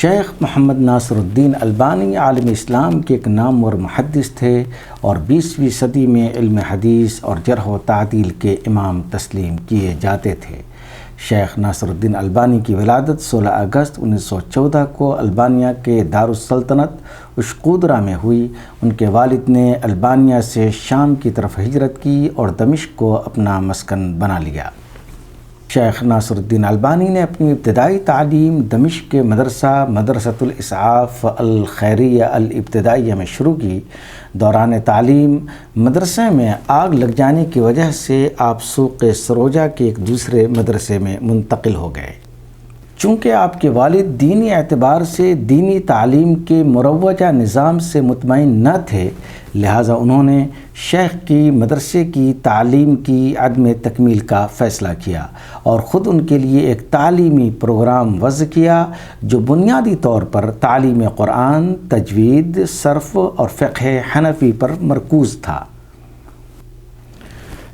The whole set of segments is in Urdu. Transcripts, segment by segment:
شیخ محمد ناصر الدین البانی عالم اسلام کے ایک نامور محدث تھے اور 20ویں صدی میں علم حدیث اور جرح و تعدیل کے امام تسلیم کیے جاتے تھے۔ شیخ ناصر الدین البانی کی ولادت 16 اگست 1914 کو البانیہ کے دارالسلطنت اشقودرہ میں ہوئی۔ ان کے والد نے البانیہ سے شام کی طرف ہجرت کی اور دمشق کو اپنا مسکن بنا لیا۔ شیخ ناصر الدین البانی نے اپنی ابتدائی تعلیم دمشق کے مدرسۃ الاسعاف الخیریہ الابتدائیہ میں شروع کی۔ دوران تعلیم مدرسے میں آگ لگ جانے کی وجہ سے آپ سوق سروجہ کے ایک دوسرے مدرسے میں منتقل ہو گئے۔ چونکہ آپ کے والد دینی اعتبار سے دینی تعلیم کے مروجہ نظام سے مطمئن نہ تھے، لہٰذا انہوں نے شیخ کی مدرسے کی تعلیم کی عدم تکمیل کا فیصلہ کیا اور خود ان کے لیے ایک تعلیمی پروگرام وضع کیا جو بنیادی طور پر تعلیم قرآن، تجوید، صرف اور فقہ حنفی پر مرکوز تھا۔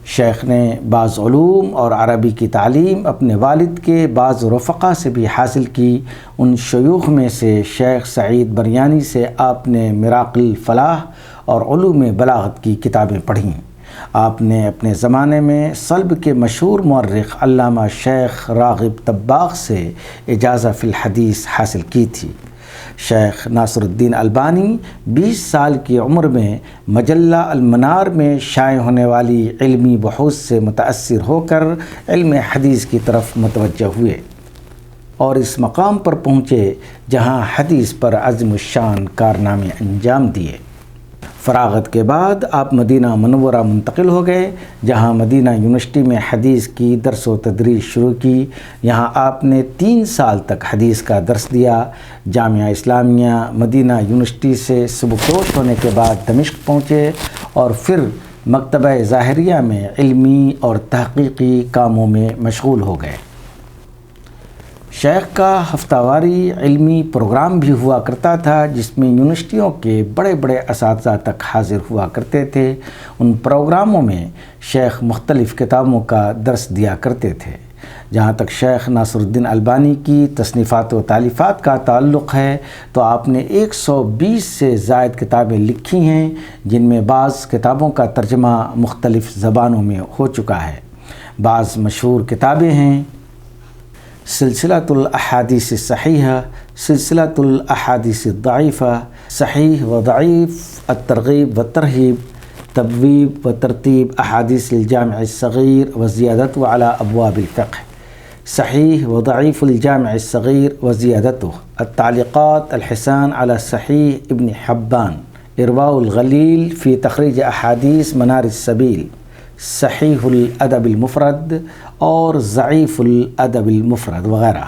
شیخ نے بعض علوم اور عربی کی تعلیم اپنے والد کے بعض رفقا سے بھی حاصل کی۔ ان شیوخ میں سے شیخ سعید بریانی سے آپ نے مراق الفلاح اور علوم بلاغت کی کتابیں پڑھیں۔ آپ نے اپنے زمانے میں صلب کے مشہور مورخ علامہ شیخ راغب طباغ سے اجازہ فی الحدیث حاصل کی تھی۔ شیخ ناصر الدین البانی 20 سال کی عمر میں مجلہ المنار میں شائع ہونے والی علمی بحوث سے متاثر ہو کر علم حدیث کی طرف متوجہ ہوئے اور اس مقام پر پہنچے جہاں حدیث پر عظیم الشان کارنامے انجام دیے۔ فراغت کے بعد آپ مدینہ منورہ منتقل ہو گئے، جہاں مدینہ یونیورسٹی میں حدیث کی درس و تدریس شروع کی۔ یہاں آپ نے 3 سال تک حدیث کا درس دیا۔ جامعہ اسلامیہ مدینہ یونیورسٹی سے سبکدوش ہونے کے بعد دمشق پہنچے اور پھر مکتبہ ظاہریہ میں علمی اور تحقیقی کاموں میں مشغول ہو گئے۔ شیخ کا ہفتہ واری علمی پروگرام بھی ہوا کرتا تھا جس میں یونیورسٹیوں کے بڑے بڑے اساتذہ تک حاضر ہوا کرتے تھے۔ ان پروگراموں میں شیخ مختلف کتابوں کا درس دیا کرتے تھے۔ جہاں تک شیخ ناصر الدین البانی کی تصنیفات و تالیفات کا تعلق ہے تو آپ نے 120 سے زائد کتابیں لکھی ہیں، جن میں بعض کتابوں کا ترجمہ مختلف زبانوں میں ہو چکا ہے۔ بعض مشہور کتابیں ہیں: سلسلۃ الاحادیث الصحیحہ، سلسلۃ الاحادیث الضعیفہ، صحیح و ضعیف، الترغیب و ترہیب، تبویب و ترتیب احادیث الجامع الصغیر و زیادتہ علی ابواب الفقہ، صحیح و ضعیف الجامع الصغیر و زیادتہ، التعلیقات الحسان علی صحیح ابن حبان، ارواء الغلیل فی تخریج احادیث منار السبیل، صحیح الادب المفرد اور ضعیف الادب المفرد وغیرہ۔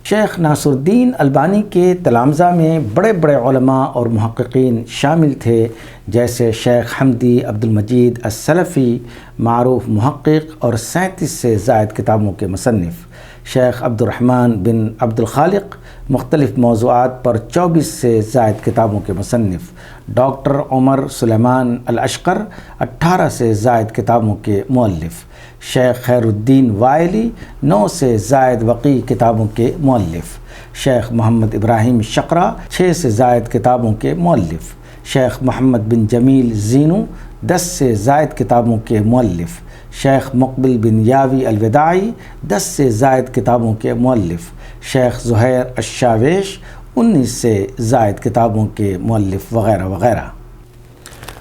شیخ ناصر الدین البانی کے تلامذہ میں بڑے بڑے علماء اور محققین شامل تھے، جیسے شیخ حمدی عبد المجید السلفی، معروف محقق اور 37 سے زائد کتابوں کے مصنف، شیخ عبد الرحمن بن عبد الخالق، مختلف موضوعات پر 24 سے زائد کتابوں کے مصنف، ڈاکٹر عمر سلیمان الاشقر، 18 سے زائد کتابوں کے مؤلف، شیخ خیر الدین وائلی، 9 سے زائد وقی کتابوں کے مؤلف، شیخ محمد ابراہیم شقرہ، 6 سے زائد کتابوں کے مؤلف، شیخ محمد بن جمیل زینو، 10 سے زائد کتابوں کے مؤلف، شیخ مقبل بن یاوی الوداعی، 10 سے زائد کتابوں کے مؤلف، شیخ زہیر الشاویش، 19 سے زائد کتابوں کے مؤلف وغیرہ وغیرہ۔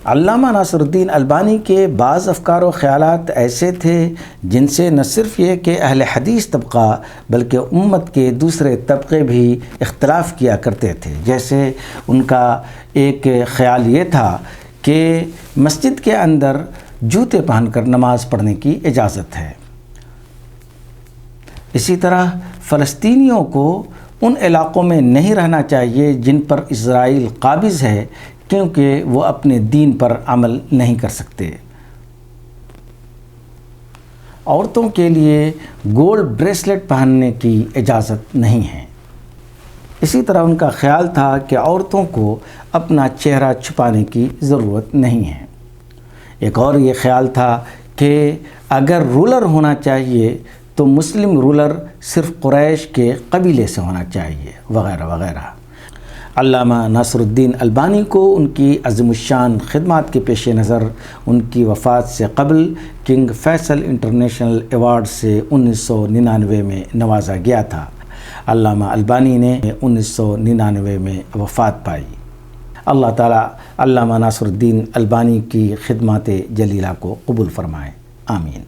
علامہ ناصر الدین البانی کے بعض افکار و خیالات ایسے تھے جن سے نہ صرف یہ کہ اہل حدیث طبقہ بلکہ امت کے دوسرے طبقے بھی اختلاف کیا کرتے تھے۔ جیسے ان کا ایک خیال یہ تھا کہ مسجد کے اندر جوتے پہن کر نماز پڑھنے کی اجازت ہے۔ اسی طرح فلسطینیوں کو ان علاقوں میں نہیں رہنا چاہیے جن پر اسرائیل قابض ہے، کیونکہ وہ اپنے دین پر عمل نہیں کر سکتے۔ عورتوں کے لیے گولڈ بریسلٹ پہننے کی اجازت نہیں ہے۔ اسی طرح ان کا خیال تھا کہ عورتوں کو اپنا چہرہ چھپانے کی ضرورت نہیں ہے۔ ایک اور یہ خیال تھا کہ اگر رولر ہونا چاہیے تو مسلم رولر صرف قریش کے قبیلے سے ہونا چاہیے، وغیرہ وغیرہ۔ علامہ ناصر الدین البانی کو ان کی عظیم الشان خدمات کے پیش نظر ان کی وفات سے قبل کنگ فیصل انٹرنیشنل ایوارڈ سے 1999 میں نوازا گیا تھا۔ علامہ البانی نے 1999 میں وفات پائی۔ اللہ تعالیٰ علامہ ناصر الدین البانی کی خدمات جلیلہ کو قبول فرمائے، آمین۔